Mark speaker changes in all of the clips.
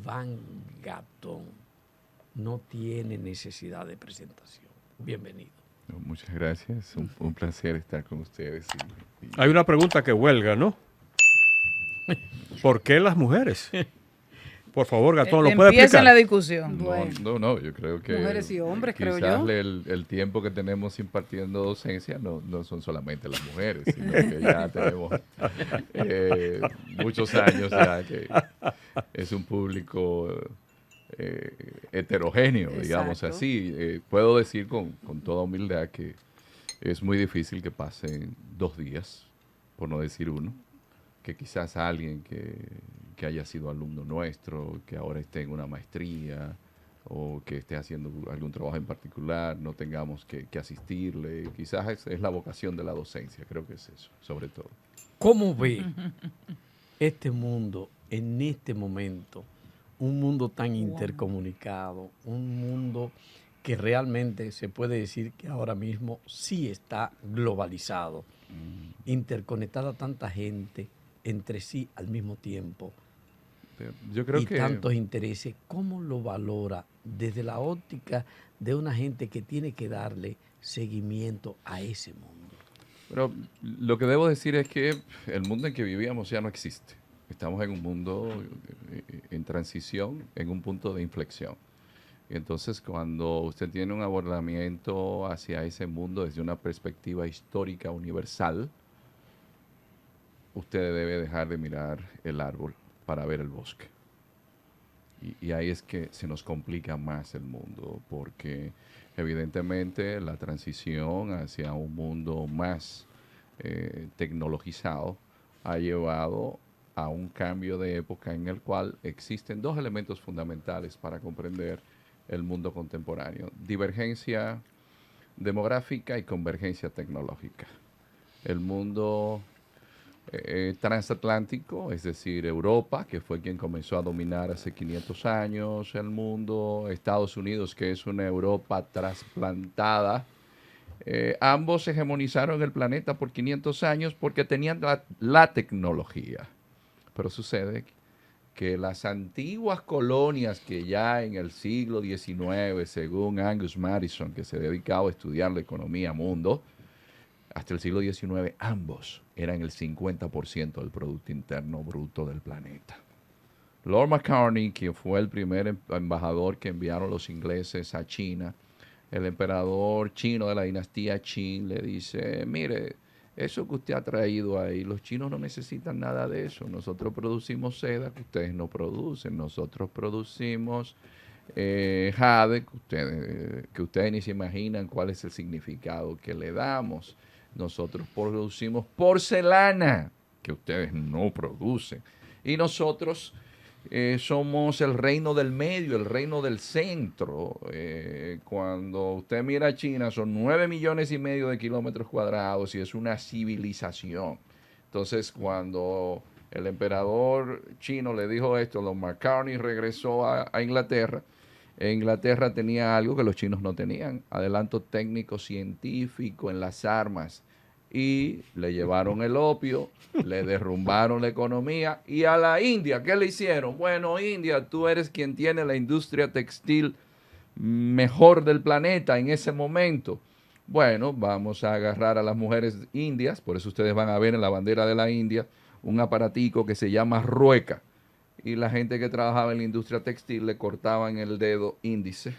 Speaker 1: Iván Gatón no tiene necesidad de presentación. Bienvenido.
Speaker 2: No, muchas gracias, un placer estar con ustedes.
Speaker 3: Hay una pregunta que huelga, ¿no? ¿Por qué las mujeres? Por favor, Gatón, ¿lo puede
Speaker 4: Empieza
Speaker 3: explicar?
Speaker 4: la discusión.
Speaker 2: No, yo creo que
Speaker 5: Mujeres y hombres, creo
Speaker 2: quizás
Speaker 5: yo.
Speaker 2: el tiempo que tenemos impartiendo docencia no son solamente las mujeres, sino que ya tenemos muchos años ya que es un público heterogéneo, digamos
Speaker 5: Exacto.
Speaker 2: así. Puedo decir con toda humildad que es muy difícil que pasen 2 días, por no decir uno, que quizás alguien que haya sido alumno nuestro, que ahora esté en una maestría o que esté haciendo algún trabajo en particular, no tengamos que asistirle. Quizás es la vocación de la docencia, creo que es eso, sobre todo.
Speaker 1: ¿Cómo ve este mundo en este momento? Un mundo tan intercomunicado, un mundo que realmente se puede decir que ahora mismo sí está globalizado, interconectada tanta gente entre sí al mismo tiempo
Speaker 2: Yo creo
Speaker 1: y
Speaker 2: que
Speaker 1: tantos intereses. ¿Cómo lo valora desde la óptica de una gente que tiene que darle seguimiento a ese mundo?
Speaker 2: Pero lo que debo decir es que el mundo en que vivíamos ya no existe. Estamos en un mundo en transición, en un punto de inflexión. Y entonces, cuando usted tiene un abordamiento hacia ese mundo desde una perspectiva histórica universal, usted debe dejar de mirar el árbol para ver el bosque. Y ahí es que se nos complica más el mundo, porque evidentemente la transición hacia un mundo más tecnologizado ha llevado a un cambio de época en el cual existen 2 elementos fundamentales para comprender el mundo contemporáneo: divergencia demográfica y convergencia tecnológica. El mundo transatlántico, es decir, Europa, que fue quien comenzó a dominar hace 500 años el mundo, Estados Unidos, que es una Europa trasplantada. Ambos hegemonizaron el planeta por 500 años porque tenían la tecnología. Pero sucede que las antiguas colonias que ya en el siglo XIX, según Angus Madison, que se dedicaba a estudiar la economía mundo, hasta el siglo XIX, ambos eran el 50% del Producto Interno Bruto del planeta. Lord Macartney, que fue el primer embajador que enviaron los ingleses a China, el emperador chino de la dinastía Qin, le dice: mire, eso que usted ha traído ahí, los chinos no necesitan nada de eso. Nosotros producimos seda que ustedes no producen. Nosotros producimos jade que ustedes ni se imaginan cuál es el significado que le damos. Nosotros producimos porcelana que ustedes no producen. Y nosotros somos el reino del medio, el reino del centro. Cuando usted mira a China, son 9,5 millones de kilómetros cuadrados y es una civilización. Entonces, cuando el emperador chino le dijo esto, Lord Macartney regresó a Inglaterra. Inglaterra tenía algo que los chinos no tenían: adelanto técnico científico en las armas. Y le llevaron el opio, le derrumbaron la economía. Y a la India, ¿qué le hicieron? Bueno, India, tú eres quien tiene la industria textil mejor del planeta en ese momento. Bueno, vamos a agarrar a las mujeres indias. Por eso ustedes van a ver en la bandera de la India un aparatico que se llama rueca. Y la gente que trabajaba en la industria textil le cortaban el dedo índice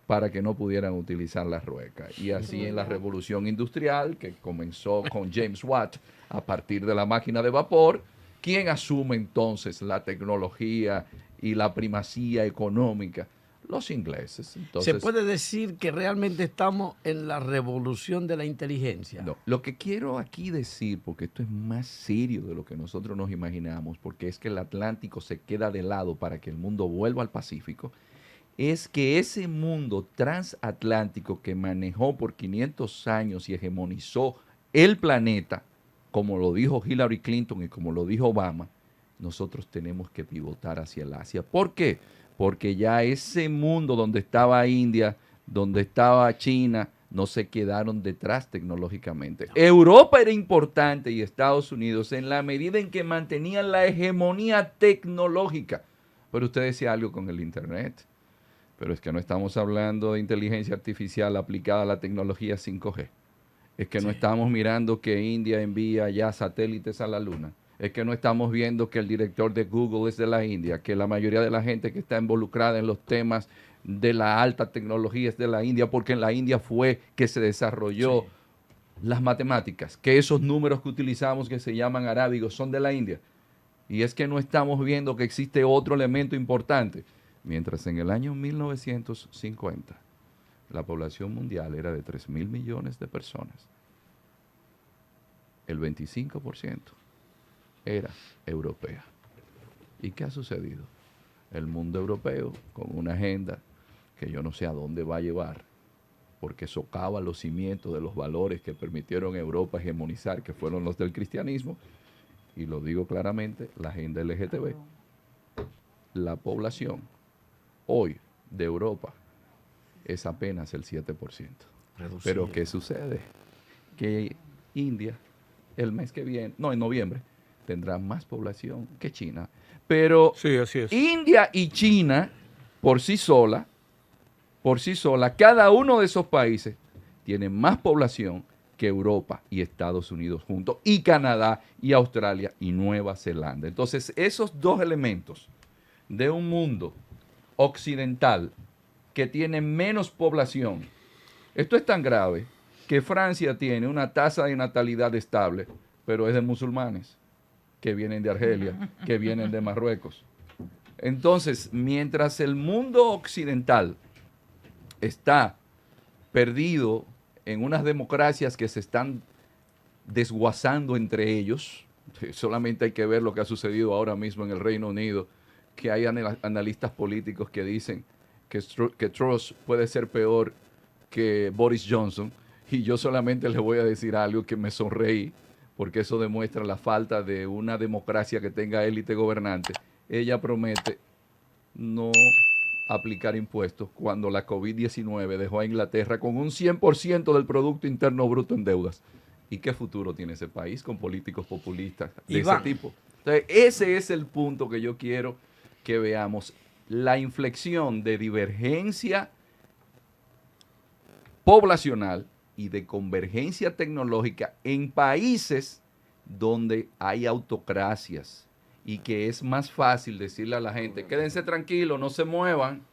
Speaker 2: para que no pudieran utilizar la rueca. Y así en la revolución industrial, que comenzó con James Watt a partir de la máquina de vapor, ¿quién asume entonces la tecnología y la primacía económica? Los ingleses. Entonces,
Speaker 1: ¿se puede decir que realmente estamos en la revolución de la inteligencia?
Speaker 2: No, lo que quiero aquí decir, porque esto es más serio de lo que nosotros nos imaginamos, porque es que el Atlántico se queda de lado para que el mundo vuelva al Pacífico, es que ese mundo transatlántico que manejó por 500 años y hegemonizó el planeta, como lo dijo Hillary Clinton y como lo dijo Obama, nosotros tenemos que pivotar hacia el Asia. ¿Por qué? Porque ya ese mundo donde estaba India, donde estaba China, no se quedaron detrás tecnológicamente. Europa era importante y Estados Unidos en la medida en que mantenían la hegemonía tecnológica. Pero usted decía algo con el Internet. Pero es que no estamos hablando de inteligencia artificial aplicada a la tecnología 5G. Es que no estamos mirando que India envía ya satélites a la Luna. Es que no estamos viendo que el director de Google es de la India, que la mayoría de la gente que está involucrada en los temas de la alta tecnología es de la India, porque en la India fue que se desarrolló las matemáticas, que esos números que utilizamos que se llaman arábigos son de la India. Y es que no estamos viendo que existe otro elemento importante. Mientras en el año 1950 la población mundial era de 3.000 millones de personas, el 25% era europea. ¿Y qué ha sucedido? El mundo europeo, con una agenda que yo no sé a dónde va a llevar, porque socava los cimientos de los valores que permitieron a Europa hegemonizar, que fueron los del cristianismo, y lo digo claramente, la agenda LGTB. La población hoy de Europa es apenas el 7%. Reducido. Pero ¿qué sucede? Que India, el mes que viene, no, en noviembre, tendrá más población que China. Pero
Speaker 3: sí, así es.
Speaker 2: India y China, por sí sola, cada uno de esos países tiene más población que Europa y Estados Unidos juntos, y Canadá y Australia y Nueva Zelanda. Entonces, esos dos elementos de un mundo occidental que tiene menos población, esto es tan grave que Francia tiene una tasa de natalidad estable, pero es de musulmanes que vienen de Argelia, que vienen de Marruecos. Entonces, mientras el mundo occidental está perdido en unas democracias que se están desguazando entre ellos, solamente hay que ver lo que ha sucedido ahora mismo en el Reino Unido, que hay analistas políticos que dicen que Truss puede ser peor que Boris Johnson, y yo solamente le voy a decir algo que me sonreí, porque eso demuestra la falta de una democracia que tenga élite gobernante. Ella promete no aplicar impuestos cuando la COVID-19 dejó a Inglaterra con un 100% del Producto Interno Bruto en deudas. ¿Y qué futuro tiene ese país con políticos populistas de ese tipo? Entonces, ese es el punto que yo quiero que veamos. La inflexión de divergencia poblacional y de convergencia tecnológica en países donde hay autocracias y que es más fácil decirle a la gente, quédense tranquilos, no se muevan.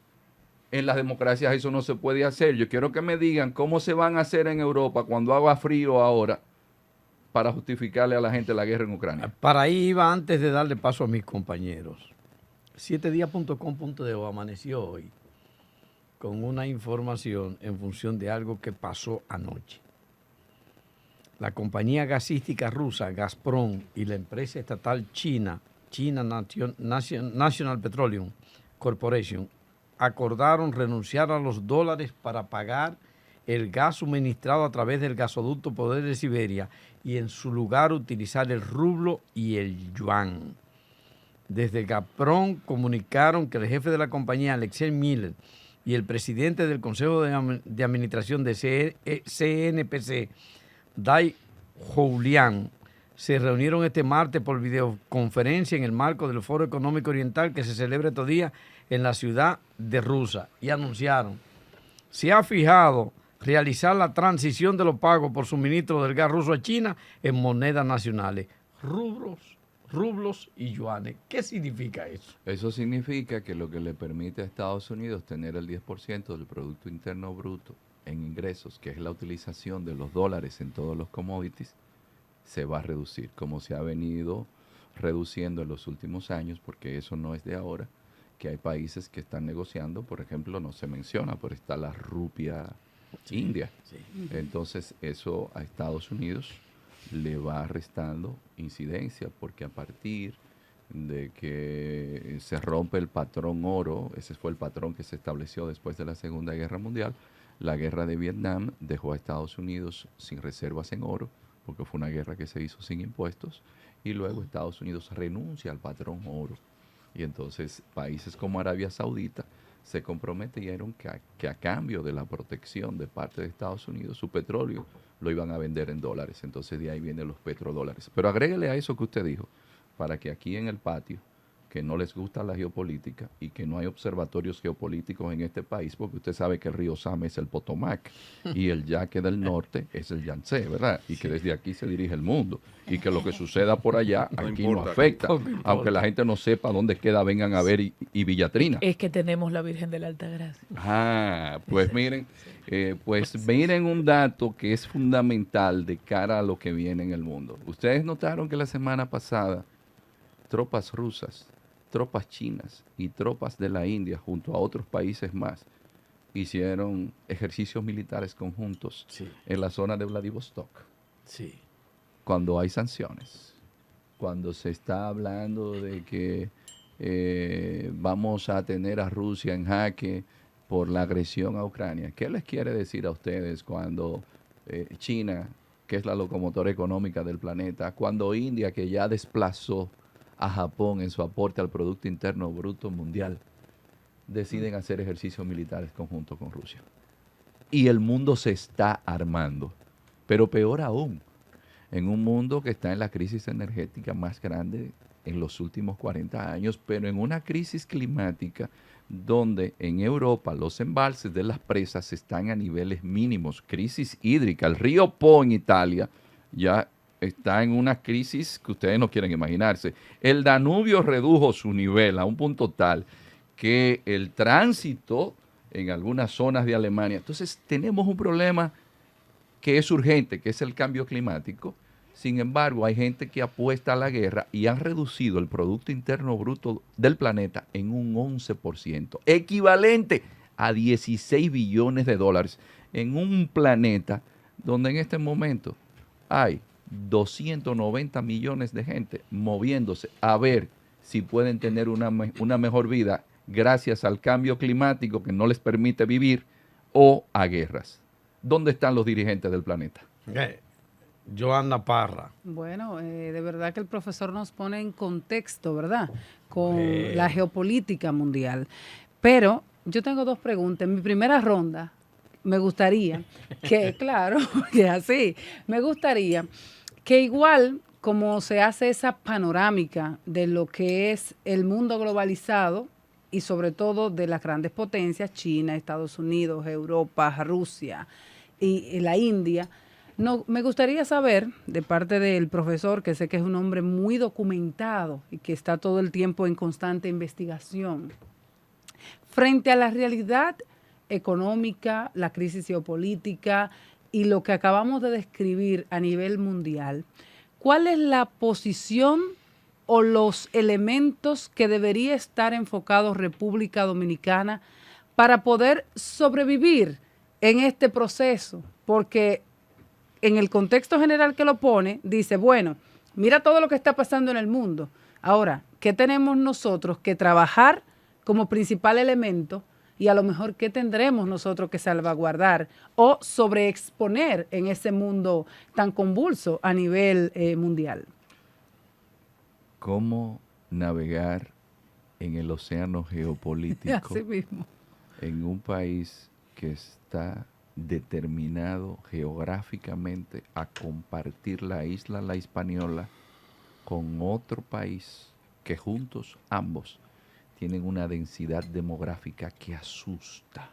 Speaker 2: En las democracias eso no se puede hacer. Yo quiero que me digan cómo se van a hacer en Europa cuando haga frío ahora para justificarle a la gente la guerra en Ucrania.
Speaker 1: Para ahí iba antes de darle paso a mis compañeros. 7días.com.de amaneció hoy con una información en función de algo que pasó anoche. La compañía gasística rusa Gazprom y la empresa estatal China National Petroleum Corporation acordaron renunciar a los dólares para pagar el gas suministrado a través del gasoducto Poder de Siberia y en su lugar utilizar el rublo y el yuan. Desde Gazprom comunicaron que el jefe de la compañía, Alexei Miller, y el presidente del Consejo de Administración de CNPC, Dai Houlihan, se reunieron este martes por videoconferencia en el marco del Foro Económico Oriental que se celebra estos días en la ciudad de Rusia, y anunciaron: se ha fijado realizar la transición de los pagos por suministro del gas ruso a China en monedas nacionales, rublos y yuanes. ¿Qué significa eso?
Speaker 2: Eso significa que lo que le permite a Estados Unidos tener el 10% del Producto Interno Bruto en ingresos, que es la utilización de los dólares en todos los commodities, se va a reducir, como se ha venido reduciendo en los últimos años, porque eso no es de ahora, que hay países que están negociando, por ejemplo, no se menciona, pero está la rupia india. Sí. Entonces, eso a Estados Unidos le va restando incidencia, porque a partir de que se rompe el patrón oro, ese fue el patrón que se estableció después de la Segunda Guerra Mundial, la guerra de Vietnam dejó a Estados Unidos sin reservas en oro, porque fue una guerra que se hizo sin impuestos, y luego Estados Unidos renuncia al patrón oro. Y entonces países como Arabia Saudita se comprometieron que a cambio de la protección de parte de Estados Unidos, su petróleo lo iban a vender en dólares. Entonces de ahí vienen los petrodólares. Pero agréguele a eso que usted dijo, para que aquí en el patio que no les gusta la geopolítica y que no hay observatorios geopolíticos en este país, porque usted sabe que el río Sama es el Potomac y el Yaque del norte es el Yangtze, ¿verdad? Y que desde aquí se dirige el mundo y que lo que suceda por allá aquí no afecta, aunque la gente no sepa dónde queda Vengan a Ver y Villatrina.
Speaker 4: Es que tenemos la Virgen de la Altagracia.
Speaker 2: Ah, pues miren, miren un dato que es fundamental de cara a lo que viene en el mundo. Ustedes notaron que la semana pasada tropas rusas, tropas chinas y tropas de la India junto a otros países más hicieron ejercicios militares conjuntos en la zona de Vladivostok.
Speaker 1: Sí.
Speaker 2: Cuando hay sanciones, cuando se está hablando de que vamos a tener a Rusia en jaque por la agresión a Ucrania. ¿Qué les quiere decir a ustedes cuando China, que es la locomotora económica del planeta, cuando India, que ya desplazó a Japón en su aporte al Producto Interno Bruto Mundial, deciden hacer ejercicios militares conjuntos con Rusia? Y el mundo se está armando. Pero peor aún, en un mundo que está en la crisis energética más grande en los últimos 40 años, pero en una crisis climática donde en Europa los embalses de las presas están a niveles mínimos, crisis hídrica. El río Po en Italia ya está en una crisis que ustedes no quieren imaginarse. El Danubio redujo su nivel a un punto tal que el tránsito en algunas zonas de Alemania. Entonces tenemos un problema que es urgente, que es el cambio climático. Sin embargo, hay gente que apuesta a la guerra y han reducido el Producto Interno Bruto del planeta en un 11%, equivalente a 16 billones de dólares, en un planeta donde en este momento hay 290 millones de gente moviéndose a ver si pueden tener una mejor vida gracias al cambio climático que no les permite vivir o a guerras. ¿Dónde están los dirigentes del planeta?
Speaker 1: Joana Parra.
Speaker 5: Bueno, de verdad que el profesor nos pone en contexto, ¿verdad? Con la geopolítica mundial. Pero yo tengo dos preguntas. En mi primera ronda, me gustaría que, claro, que así, me gustaría que igual como se hace esa panorámica de lo que es el mundo globalizado y sobre todo de las grandes potencias, China, Estados Unidos, Europa, Rusia y la India. No, me gustaría saber, de parte del profesor, que sé que es un hombre muy documentado y que está todo el tiempo en constante investigación, frente a la realidad económica, la crisis geopolítica y lo que acabamos de describir a nivel mundial, ¿cuál es la posición o los elementos que debería estar enfocado República Dominicana para poder sobrevivir en este proceso? Porque en el contexto general que lo pone, dice, bueno, mira todo lo que está pasando en el mundo. Ahora, ¿qué tenemos nosotros que trabajar como principal elemento y a lo mejor qué tendremos nosotros que salvaguardar o sobreexponer en ese mundo tan convulso a nivel mundial?
Speaker 2: ¿Cómo navegar en el océano geopolítico
Speaker 5: Así mismo,
Speaker 2: en un país que está determinado geográficamente a compartir la isla La Hispaniola con otro país que juntos ambos tienen una densidad demográfica que asusta?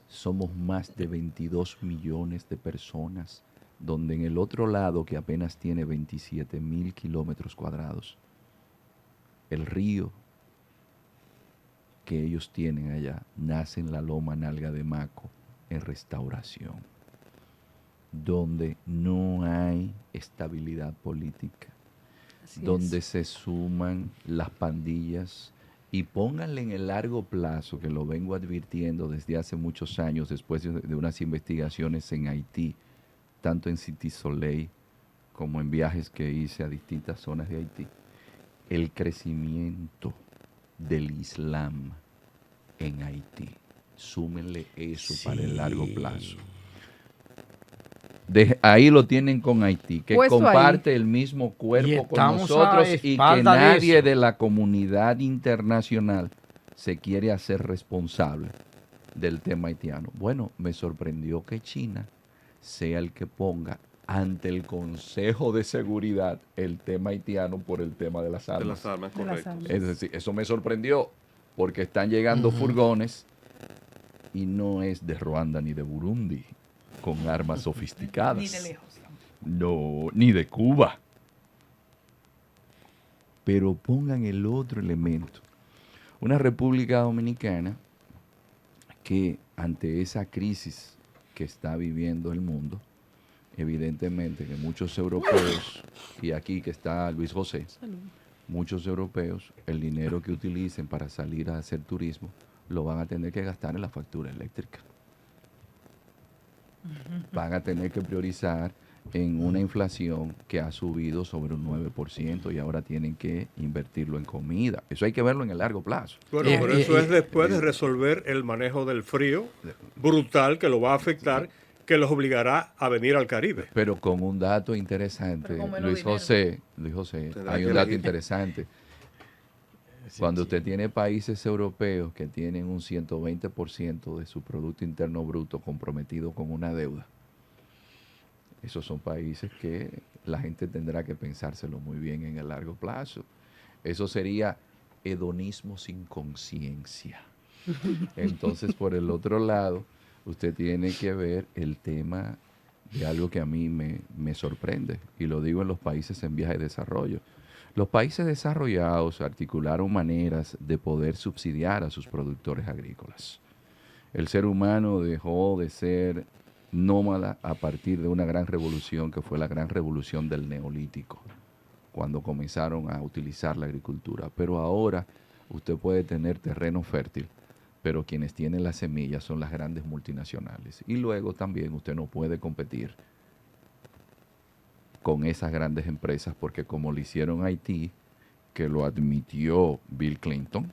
Speaker 2: Somos más de 22 millones de personas, donde en el otro lado, que apenas tiene 27,000 kilómetros cuadrados, el río que ellos tienen allá nace en la Loma Nalga de Maco, en Restauración, donde no hay estabilidad política, donde se suman las pandillas, y pónganle en el largo plazo, que lo vengo advirtiendo desde hace muchos años, después de unas investigaciones en Haití, tanto en Cité Soleil como en viajes que hice a distintas zonas de Haití, el crecimiento del Islam en Haití. Súmenle eso para el largo plazo. Ahí lo tienen con Haití, que
Speaker 5: Puesto
Speaker 2: comparte
Speaker 5: ahí
Speaker 2: el mismo cuerpo con
Speaker 1: estamos a
Speaker 2: nosotros y que
Speaker 1: espalda de
Speaker 2: nadie
Speaker 1: eso.
Speaker 2: de la comunidad internacional se quiere hacer responsable del tema haitiano. Bueno, me sorprendió que China sea el que ponga ante el Consejo de Seguridad el tema haitiano por el tema de las
Speaker 3: De
Speaker 2: armas.
Speaker 3: las armas,
Speaker 5: De las
Speaker 3: correcto.
Speaker 5: armas.
Speaker 2: Es decir, eso me sorprendió porque están llegando furgones y no es de Ruanda ni de Burundi con armas sofisticadas.
Speaker 4: Ni de lejos.
Speaker 2: No, ni de Cuba. Pero pongan el otro elemento. Una República Dominicana que ante esa crisis que está viviendo el mundo, evidentemente que muchos europeos, y aquí que está Luis José, muchos europeos, el dinero que utilicen para salir a hacer turismo, lo van a tener que gastar en la factura eléctrica. Van a tener que priorizar en una inflación que ha subido sobre un 9% y ahora tienen que invertirlo en comida. Eso hay que verlo en el largo plazo.
Speaker 3: Bueno, pero eso es después de resolver el manejo del frío brutal que lo va a afectar, que los obligará a venir al Caribe.
Speaker 2: Pero con un dato interesante,
Speaker 4: Pero con menos
Speaker 2: Luis
Speaker 4: dinero.
Speaker 2: José,
Speaker 3: Tendrá
Speaker 2: hay
Speaker 3: que
Speaker 2: un dato
Speaker 3: elegir.
Speaker 2: interesante. Cuando usted tiene países europeos que tienen un 120% de su Producto Interno Bruto comprometido con una deuda, esos son países que la gente tendrá que pensárselo muy bien en el largo plazo. Eso sería hedonismo sin conciencia. Entonces, por el otro lado, usted tiene que ver el tema de algo que a mí me sorprende, y lo digo en los países en vías de desarrollo. Los países desarrollados articularon maneras de poder subsidiar a sus productores agrícolas. El ser humano dejó de ser nómada a partir de una gran revolución que fue la gran revolución del Neolítico, cuando comenzaron a utilizar la agricultura. Pero ahora usted puede tener terreno fértil, pero quienes tienen las semillas son las grandes multinacionales. Y luego también usted no puede competir con esas grandes empresas porque como lo hicieron Haití, que lo admitió Bill Clinton,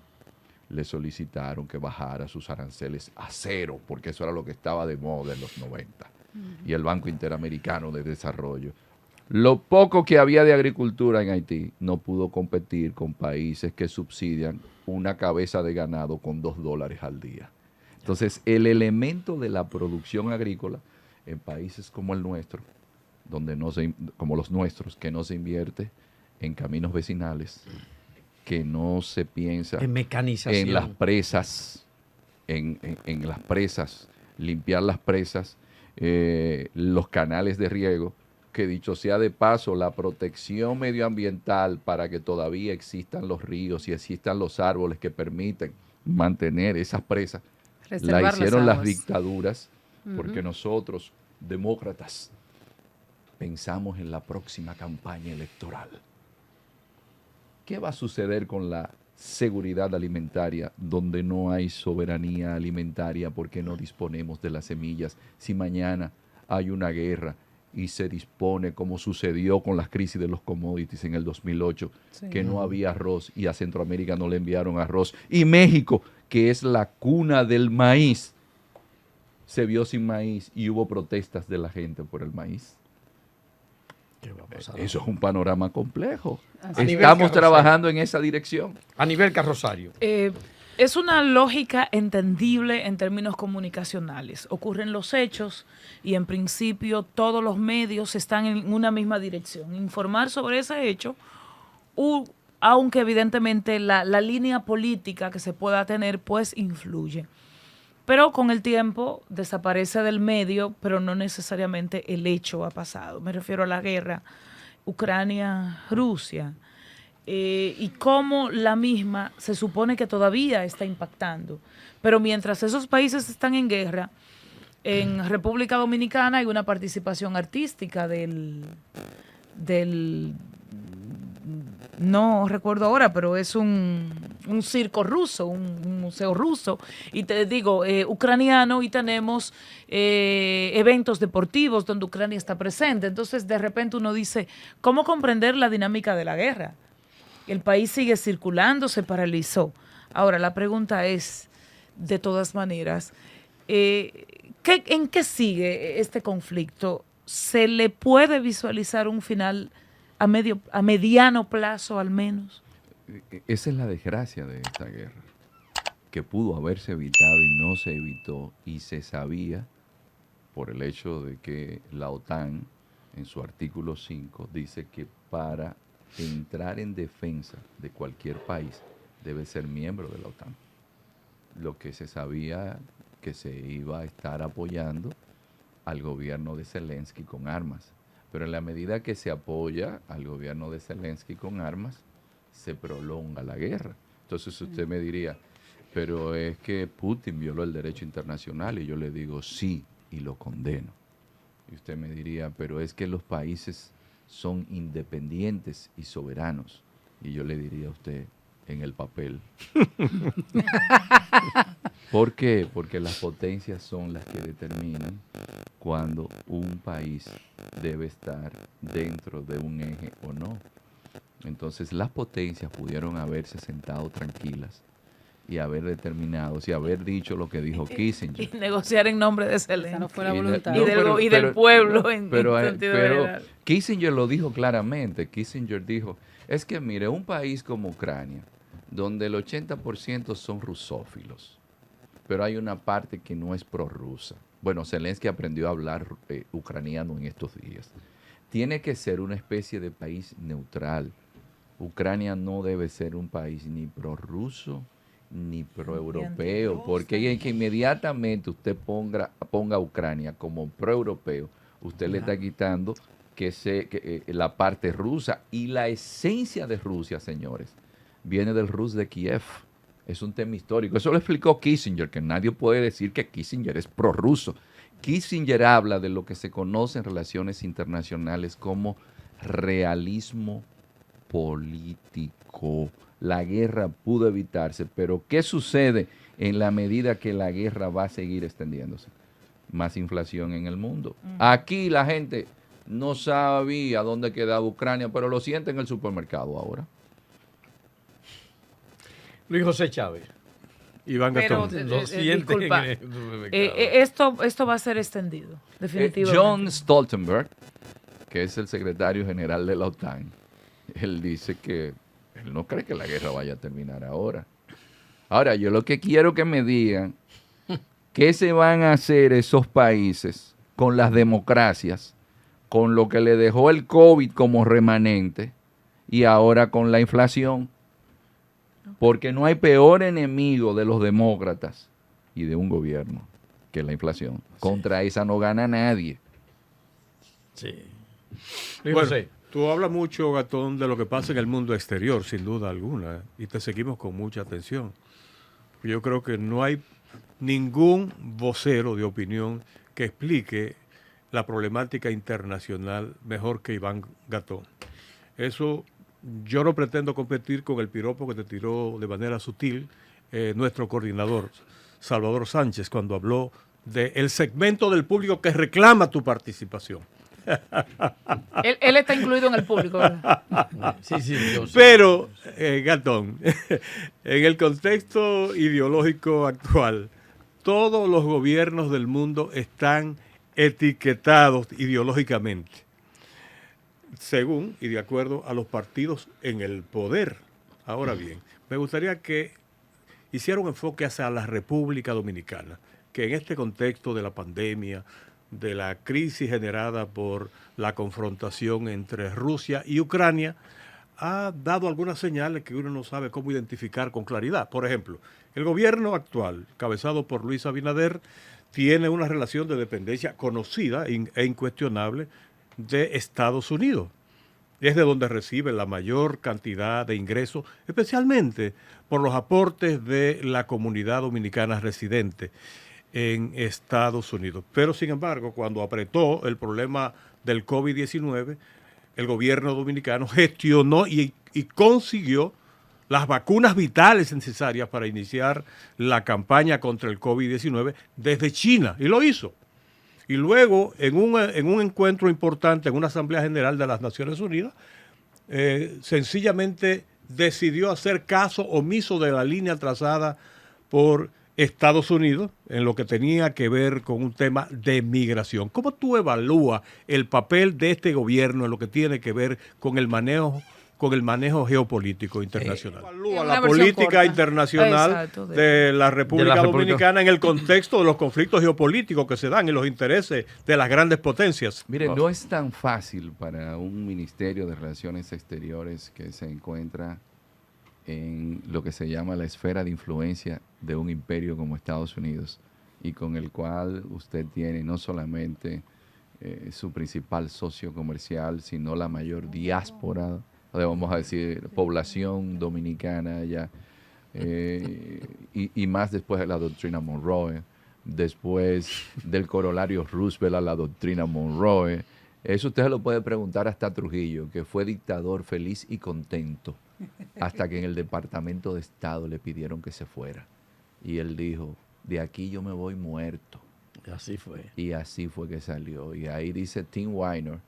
Speaker 2: le solicitaron que bajara sus aranceles a cero, porque eso era lo que estaba de moda en los 90. Y el Banco Interamericano de Desarrollo. Lo poco que había de agricultura en Haití no pudo competir con países que subsidian una cabeza de ganado con $2 al día. Entonces, el elemento de la producción agrícola en países como el nuestro, donde no se, como los nuestros, que no se invierte en caminos vecinales, que no se piensa
Speaker 1: En mecanización.
Speaker 2: en las presas, en las presas, limpiar las presas, los canales de riego, que dicho sea de paso, la protección medioambiental para que todavía existan los ríos y existan los árboles que permiten mantener esas presas,
Speaker 5: Reservar
Speaker 2: la
Speaker 5: las
Speaker 2: hicieron las
Speaker 5: aguas.
Speaker 2: dictaduras, porque nosotros, demócratas, pensamos en la próxima campaña electoral. ¿Qué va a suceder con la seguridad alimentaria donde no hay soberanía alimentaria porque no disponemos de las semillas? Si mañana hay una guerra y se dispone, como sucedió con las crisis de los commodities en el 2008,
Speaker 5: Sí.
Speaker 2: que no había arroz y a Centroamérica no le enviaron arroz. Y México, que es la cuna del maíz, se vio sin maíz y hubo protestas de la gente por el maíz.
Speaker 1: ¿Qué va a pasar?
Speaker 2: Eso es un panorama complejo.
Speaker 5: Así
Speaker 1: es.
Speaker 2: Estamos trabajando en esa dirección.
Speaker 1: A nivel Carrosario.
Speaker 4: Es una lógica entendible en términos comunicacionales. Ocurren los hechos y en principio todos los medios están en una misma dirección. Informar sobre ese hecho, aunque evidentemente la línea política que se pueda tener pues influye. Pero con el tiempo desaparece del medio, pero no necesariamente el hecho ha pasado. Me refiero a la guerra Ucrania-Rusia. Y cómo la misma se supone que todavía está impactando. Pero mientras esos países están en guerra, en República Dominicana hay una participación artística del no recuerdo ahora, pero es un circo ruso, un museo ruso, y te digo, ucraniano, y tenemos eventos deportivos donde Ucrania está presente. Entonces, de repente uno dice, ¿cómo comprender la dinámica de la guerra? El país sigue circulando, se paralizó. Ahora, la pregunta es, de todas maneras, ¿en qué sigue este conflicto? ¿Se le puede visualizar un final a mediano plazo al menos?
Speaker 2: Esa es la desgracia de esta guerra, que pudo haberse evitado y no se evitó, y se sabía por el hecho de que la OTAN en su artículo 5, dice que para entrar en defensa de cualquier país debe ser miembro de la OTAN. Lo que se sabía que se iba a estar apoyando al gobierno de Zelensky con armas. Pero en la medida que se apoya al gobierno de Zelensky con armas, se prolonga la guerra. Entonces usted me diría, pero es que Putin violó el derecho internacional, y yo le digo sí, y lo condeno. Y usted me diría, pero es que los países son independientes y soberanos. Y yo le diría a usted, en el papel. ¿Por qué? Porque las potencias son las que determinan cuando un país debe estar dentro de un eje o no. Entonces las potencias pudieron haberse sentado tranquilas y haber determinado, y haber dicho lo que dijo Kissinger.
Speaker 4: Y negociar en nombre de Zelensky.
Speaker 5: Esa no fue la voluntad.
Speaker 4: Y del pueblo en sentido
Speaker 2: pero
Speaker 4: general.
Speaker 2: Kissinger lo dijo claramente. Kissinger dijo, es que mire, un país como Ucrania, donde el 80% son rusófilos, pero hay una parte que no es prorrusa. Bueno, Zelensky aprendió a hablar ucraniano en estos días. Tiene que ser una especie de país neutral. Ucrania no debe ser un país ni prorruso ni proeuropeo, porque que inmediatamente usted ponga a Ucrania como proeuropeo, usted le está quitando la parte rusa, y la esencia de Rusia, señores, viene del Rus de Kiev. Es un tema histórico. Eso lo explicó Kissinger, que nadie puede decir que Kissinger es prorruso. Kissinger habla de lo que se conoce en relaciones internacionales como realismo político. La guerra pudo evitarse, pero ¿qué sucede en la medida que la guerra va a seguir extendiéndose? Más inflación en el mundo. Aquí la gente no sabía dónde quedaba Ucrania, pero lo siente en el supermercado ahora.
Speaker 1: Luis José Chávez.
Speaker 3: Iván
Speaker 4: Pero,
Speaker 3: Gastón.
Speaker 1: Lo siente
Speaker 4: disculpa,
Speaker 1: en el supermercado.
Speaker 4: esto va a ser extendido, definitivamente.
Speaker 2: John Stoltenberg, que es el secretario general de la OTAN, él dice que él no cree que la guerra vaya a terminar ahora. Ahora, yo lo que quiero que me digan, ¿qué se van a hacer esos países con las democracias, con lo que le dejó el COVID como remanente y ahora con la inflación? Porque no hay peor enemigo de los demócratas y de un gobierno que la inflación. Contra esa no gana nadie.
Speaker 1: Sí.
Speaker 3: Bueno, tú hablas mucho, Gatón, de lo que pasa en el mundo exterior, sin duda alguna, y te seguimos con mucha atención. Yo creo que no hay ningún vocero de opinión que explique la problemática internacional mejor que Iván Gatón. Eso, yo no pretendo competir con el piropo que te tiró de manera sutil nuestro coordinador, Salvador Sánchez, cuando habló del segmento del público que reclama tu participación.
Speaker 4: Él está incluido en el público, ¿verdad?
Speaker 1: Sí, yo sé.
Speaker 3: Pero, Gatón, en el contexto ideológico actual, todos los gobiernos del mundo están etiquetados ideológicamente, según y de acuerdo a los partidos en el poder. Ahora bien, me gustaría que hiciera un enfoque hacia la República Dominicana, que en este contexto de la pandemia, de la crisis generada por la confrontación entre Rusia y Ucrania, ha dado algunas señales que uno no sabe cómo identificar con claridad. Por ejemplo, el gobierno actual, cabezado por Luis Abinader, tiene una relación de dependencia conocida e incuestionable de Estados Unidos. Es de donde recibe la mayor cantidad de ingresos, especialmente por los aportes de la comunidad dominicana residente en Estados Unidos. Pero, sin embargo, cuando apretó el problema del COVID-19, el gobierno dominicano gestionó y consiguió las vacunas vitales necesarias para iniciar la campaña contra el COVID-19 desde China, y lo hizo. Y luego, en un encuentro importante, en una Asamblea General de las Naciones Unidas, sencillamente decidió hacer caso omiso de la línea trazada por Estados Unidos en lo que tenía que ver con un tema de migración. ¿Cómo tú evalúas el papel de este gobierno en lo que tiene que ver con el manejo con el manejo geopolítico internacional. Evalúa
Speaker 4: una
Speaker 3: la
Speaker 4: versión
Speaker 3: política
Speaker 4: corta.
Speaker 3: internacional
Speaker 4: Exacto,
Speaker 3: de la República
Speaker 1: República.
Speaker 3: Dominicana en el contexto de los conflictos geopolíticos que se dan y los intereses de las grandes potencias.
Speaker 2: Mire, no es tan fácil para un Ministerio de Relaciones Exteriores que se encuentra en lo que se llama la esfera de influencia de un imperio como Estados Unidos y con el cual usted tiene no solamente su principal socio comercial, sino la mayor diáspora, vamos a decir, población dominicana allá, y más después de la doctrina Monroe, después del corolario Roosevelt a la doctrina Monroe. Eso usted se lo puede preguntar hasta a Trujillo, que fue dictador feliz y contento, hasta que en el Departamento de Estado le pidieron que se fuera. Y él dijo, de aquí yo me voy muerto.
Speaker 1: Así fue.
Speaker 2: Y así fue que salió. Y ahí dice Tim Weiner,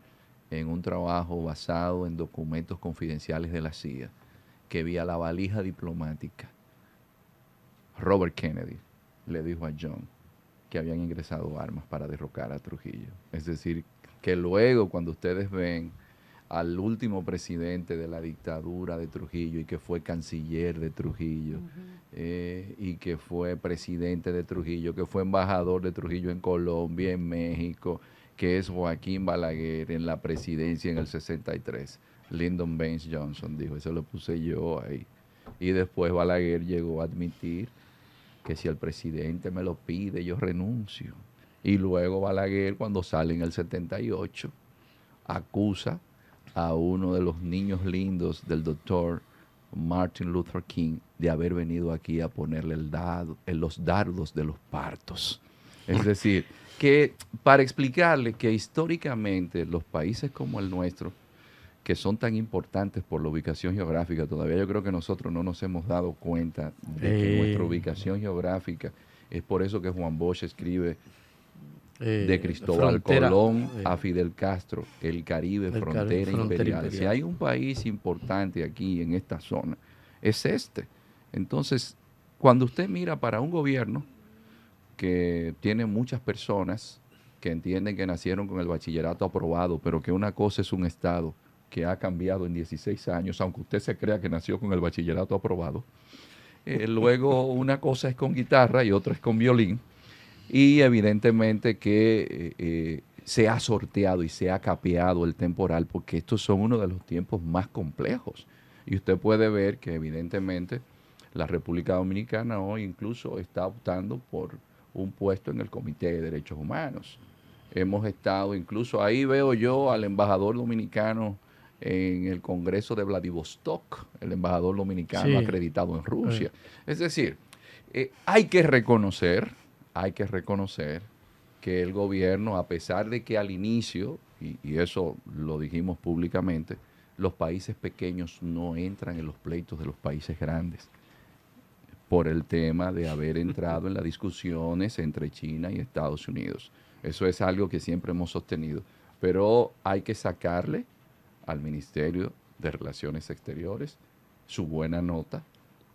Speaker 2: en un trabajo basado en documentos confidenciales de la CIA, que vía la valija diplomática, Robert Kennedy le dijo a John que habían ingresado armas para derrocar a Trujillo. Es decir, que luego cuando ustedes ven al último presidente de la dictadura de Trujillo y que fue canciller de Trujillo, y que fue presidente de Trujillo, que fue embajador de Trujillo en Colombia, en México, que es Joaquín Balaguer en la presidencia en el 63. Lyndon Baines Johnson dijo, eso lo puse yo ahí. Y después Balaguer llegó a admitir que si el presidente me lo pide, yo renuncio. Y luego Balaguer, cuando sale en el 78, acusa a uno de los niños lindos del doctor Martin Luther King de haber venido aquí a ponerle los dardos de los partos. Es decir, que para explicarle que históricamente los países como el nuestro, que son tan importantes por la ubicación geográfica, todavía yo creo que nosotros no nos hemos dado cuenta de que nuestra ubicación geográfica, es por eso que Juan Bosch escribe de Cristóbal Colón a Fidel Castro, el Caribe, frontera imperial. Si hay un país importante aquí en esta zona, es este. Entonces, cuando usted mira para un gobierno que tiene muchas personas que entienden que nacieron con el bachillerato aprobado, pero que una cosa es un Estado que ha cambiado en 16 años, aunque usted se crea que nació con el bachillerato aprobado. Luego una cosa es con guitarra y otra es con violín. Y evidentemente que se ha sorteado y se ha capeado el temporal, porque estos son uno de los tiempos más complejos. Y usted puede ver que evidentemente la República Dominicana hoy incluso está optando por un puesto en el Comité de Derechos Humanos. Hemos estado incluso, ahí veo yo al embajador dominicano en el Congreso de Vladivostok, el embajador dominicano acreditado en Rusia. Es decir, hay que reconocer que el gobierno, a pesar de que al inicio, y eso lo dijimos públicamente, los países pequeños no entran en los pleitos de los países grandes por el tema de haber entrado en las discusiones entre China y Estados Unidos. Eso es algo que siempre hemos sostenido, pero hay que sacarle al Ministerio de Relaciones Exteriores su buena nota,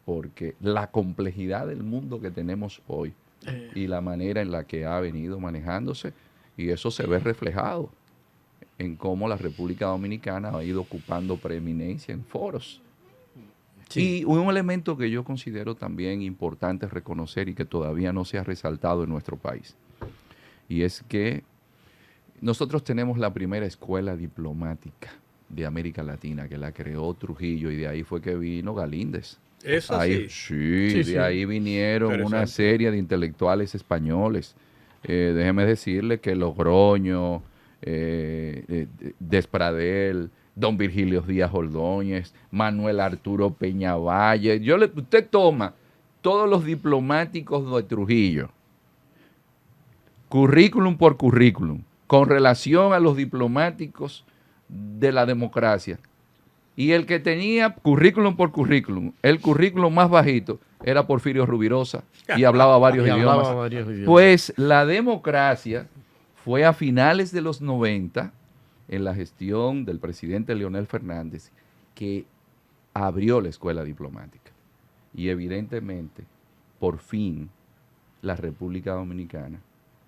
Speaker 2: porque la complejidad del mundo que tenemos hoy y la manera en la que ha venido manejándose, y eso se ve reflejado en cómo la República Dominicana ha ido ocupando preeminencia en foros. Sí. Y un elemento que yo considero también importante reconocer y que todavía no se ha resaltado en nuestro país, y es que nosotros tenemos la primera escuela diplomática de América Latina, que la creó Trujillo, y de ahí fue que vino Galíndez.
Speaker 3: ¿Es
Speaker 2: así? Sí, de ahí vinieron una serie de intelectuales españoles. Déjeme decirle que Logroño, Despradel, don Virgilio Díaz Ordóñez, Manuel Arturo Peñavalle. Usted toma todos los diplomáticos de Trujillo, currículum por currículum, con relación a los diplomáticos de la democracia. Y el que tenía currículum por currículum, el currículum más bajito, era Porfirio Rubirosa y hablaba varios idiomas. Pues la democracia fue a finales de los 90, en la gestión del presidente Leonel Fernández, que abrió la escuela diplomática. Y evidentemente, por fin, la República Dominicana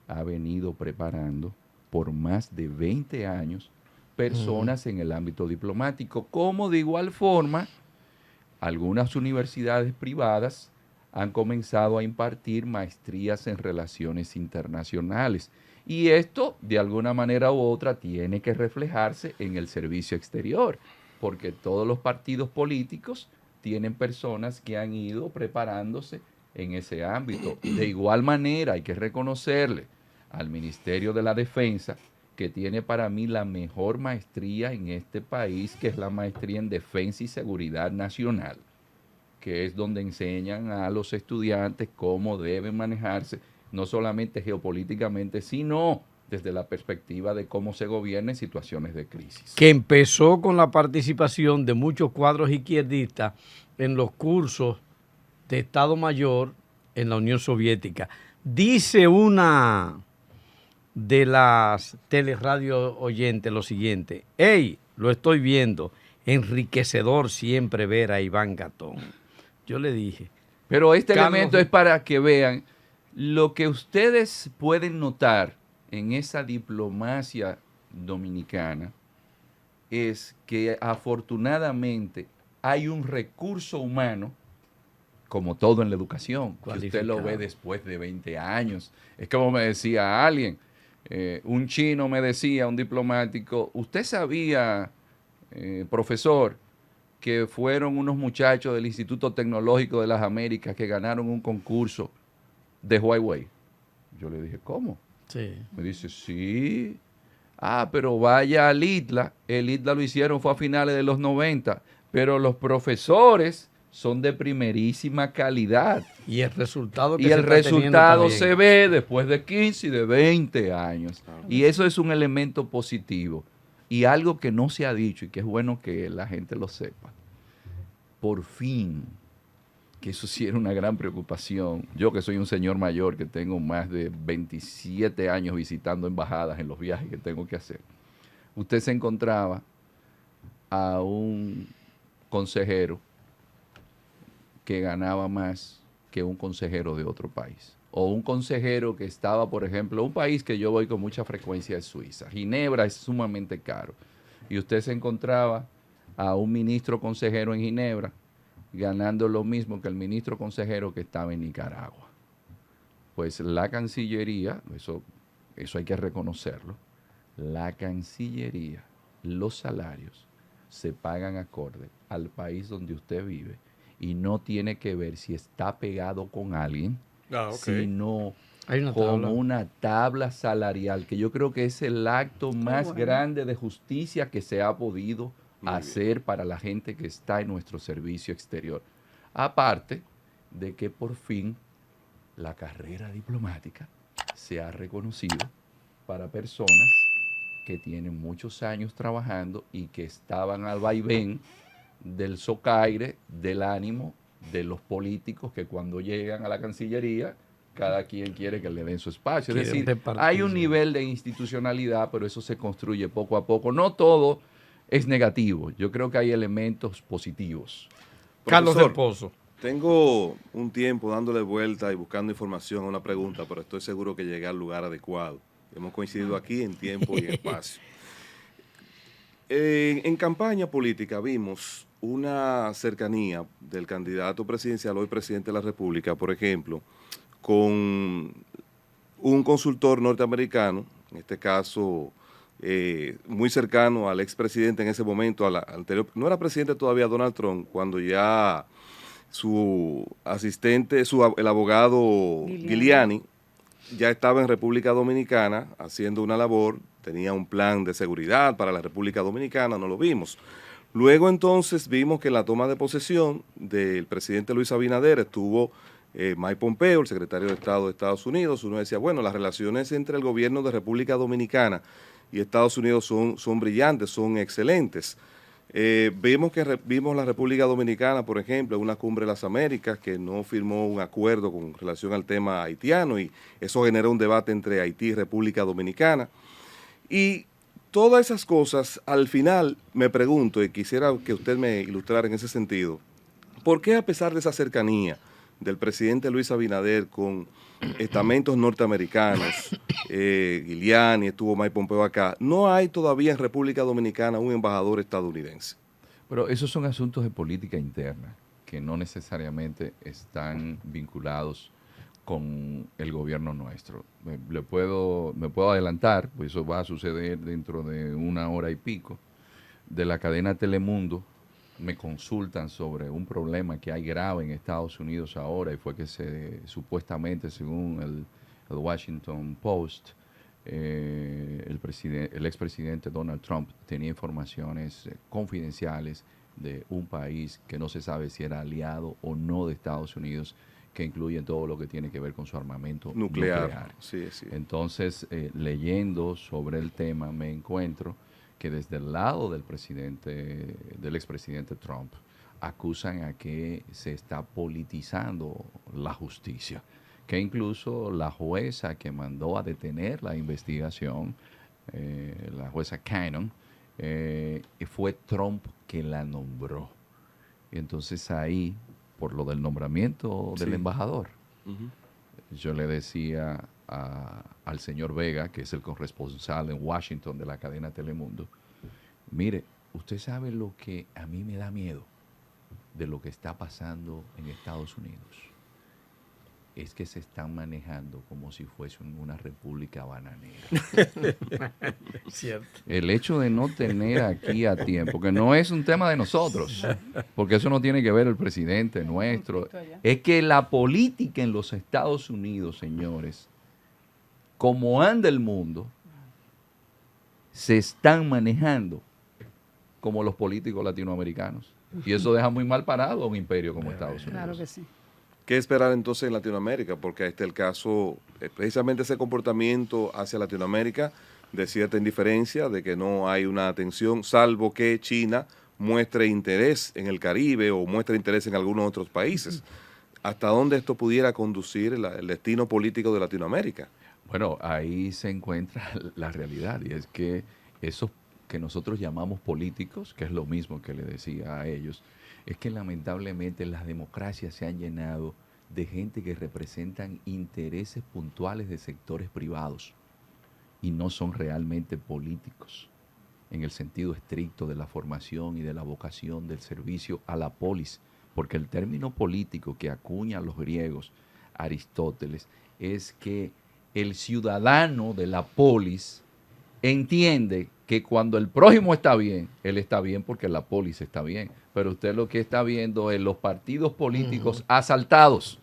Speaker 2: ha venido preparando por más de 20 años personas en el ámbito diplomático, como de igual forma algunas universidades privadas han comenzado a impartir maestrías en relaciones internacionales. Y esto, de alguna manera u otra, tiene que reflejarse en el servicio exterior, porque todos los partidos políticos tienen personas que han ido preparándose en ese ámbito. De igual manera, hay que reconocerle al Ministerio de la Defensa que tiene para mí la mejor maestría en este país, que es la maestría en Defensa y Seguridad Nacional, que es donde enseñan a los estudiantes cómo deben manejarse, no solamente geopolíticamente, sino desde la perspectiva de cómo se gobierna en situaciones de crisis.
Speaker 1: Que empezó con la participación de muchos cuadros izquierdistas en los cursos de Estado Mayor en la Unión Soviética. Dice una de las teleradio oyentes lo siguiente: hey, lo estoy viendo, enriquecedor siempre ver a Iván Gatón. Yo le dije.
Speaker 2: Pero este
Speaker 1: Carlos,
Speaker 2: elemento es para que vean lo que ustedes pueden notar en esa diplomacia dominicana, es que afortunadamente hay un recurso humano, como todo en la educación, que usted lo ve después de 20 años. Es como me decía alguien, un chino me decía, un diplomático, usted sabía, profesor, que fueron unos muchachos del Instituto Tecnológico de las Américas que ganaron un concurso de Huawei. Yo le dije, ¿cómo?
Speaker 1: Sí.
Speaker 2: Me dice, sí. Ah, pero vaya al ITLA. El ITLA lo hicieron, fue a finales de los 90, pero los profesores son de primerísima calidad.
Speaker 1: Y el resultado que
Speaker 2: y
Speaker 1: se
Speaker 2: el
Speaker 1: está teniendo
Speaker 2: resultado
Speaker 1: también
Speaker 2: se ve después de 15 y de 20 años. Y eso es un elemento positivo. Y algo que no se ha dicho y que es bueno que la gente lo sepa. Por fin, que eso sí era una gran preocupación. Yo que soy un señor mayor, que tengo más de 27 años visitando embajadas en los viajes que tengo que hacer. Usted se encontraba a un consejero que ganaba más que un consejero de otro país. O un consejero que estaba, por ejemplo, un país que yo voy con mucha frecuencia es Suiza. Ginebra es sumamente caro. Y usted se encontraba a un ministro consejero en Ginebra ganando lo mismo que el ministro consejero que estaba en Nicaragua. Pues la Cancillería, eso hay que reconocerlo, la Cancillería, los salarios se pagan acorde al país donde usted vive y no tiene que ver si está pegado con alguien, sino como una tabla salarial, que yo creo que es el acto más grande de justicia que se ha podido hacer para la gente que está en nuestro servicio exterior. Aparte de que por fin la carrera diplomática se ha reconocido para personas que tienen muchos años trabajando y que estaban al vaivén del socaire, del ánimo de los políticos que cuando llegan a la Cancillería, cada quien quiere que le den su espacio. Es decir, hay un nivel de institucionalidad, pero eso se construye poco a poco. No todo es negativo. Yo creo que hay elementos positivos.
Speaker 1: Carlos del Pozo.
Speaker 6: Tengo un tiempo dándole vuelta y buscando información a una pregunta, pero estoy seguro que llegué al lugar adecuado. Hemos coincidido aquí en tiempo y en espacio. En campaña política vimos una cercanía del candidato presidencial, hoy presidente de la República, por ejemplo, con un consultor norteamericano, en este caso muy cercano al expresidente en ese momento, al anterior, no era presidente todavía Donald Trump, cuando ya su asistente, el abogado Giuliani, ya estaba en República Dominicana haciendo una labor, tenía un plan de seguridad para la República Dominicana, no lo vimos. Luego entonces vimos que en la toma de posesión del presidente Luis Abinader estuvo Mike Pompeo, el secretario de Estado de Estados Unidos. Uno decía, bueno, las relaciones entre el gobierno de República Dominicana y Estados Unidos son brillantes, son excelentes. Vimos la República Dominicana, por ejemplo, en una cumbre de las Américas que no firmó un acuerdo con relación al tema haitiano y eso generó un debate entre Haití y República Dominicana. Y todas esas cosas, al final me pregunto, y quisiera que usted me ilustrara en ese sentido, ¿por qué a pesar de esa cercanía del presidente Luis Abinader con estamentos norteamericanos, Giuliani, estuvo Mike Pompeo acá, no hay todavía en República Dominicana un embajador estadounidense.
Speaker 2: Pero esos son asuntos de política interna que no necesariamente están vinculados con el gobierno nuestro. Me puedo adelantar, pues eso va a suceder dentro de 1 hora y pico. De la cadena Telemundo me consultan sobre un problema que hay grave en Estados Unidos ahora, y fue que supuestamente, según el Washington Post, el expresidente Donald Trump tenía informaciones confidenciales de un país que no se sabe si era aliado o no de Estados Unidos, que incluye todo lo que tiene que ver con su armamento nuclear.
Speaker 6: Sí, sí.
Speaker 2: Entonces, leyendo sobre el tema, me encuentro que desde el lado del expresidente Trump, acusan a que se está politizando la justicia, que incluso la jueza que mandó a detener la investigación, la jueza Cannon, fue Trump que la nombró. Y entonces ahí, por lo del nombramiento del embajador, yo le decía al señor Vega, que es el corresponsal en Washington de la cadena Telemundo, mire, usted sabe lo que a mí me da miedo de lo que está pasando en Estados Unidos. Es que se están manejando como si fuese una república bananera.
Speaker 1: Cierto.
Speaker 2: El hecho de no tener aquí a tiempo, que no es un tema de nosotros, porque eso no tiene que ver el presidente nuestro, es que la política en los Estados Unidos, señores, como anda el mundo, se están manejando como los políticos latinoamericanos. Y eso deja muy mal parado a un imperio como Estados Unidos.
Speaker 5: Claro que sí.
Speaker 6: ¿Qué esperar entonces en Latinoamérica? Porque este es el caso, precisamente ese comportamiento hacia Latinoamérica de cierta indiferencia, de que no hay una atención, salvo que China muestre interés en el Caribe o muestre interés en algunos otros países. ¿Hasta dónde esto pudiera conducir el destino político de Latinoamérica?
Speaker 2: Bueno, ahí se encuentra la realidad, y es que esos que nosotros llamamos políticos, que es lo mismo que le decía a ellos, es que lamentablemente las democracias se han llenado de gente que representan intereses puntuales de sectores privados y no son realmente políticos en el sentido estricto de la formación y de la vocación del servicio a la polis, porque el término político que acuñan los griegos, Aristóteles, es que el ciudadano de la polis entiende que cuando el prójimo está bien, él está bien porque la polis está bien. Pero usted lo que está viendo es los partidos políticos asaltados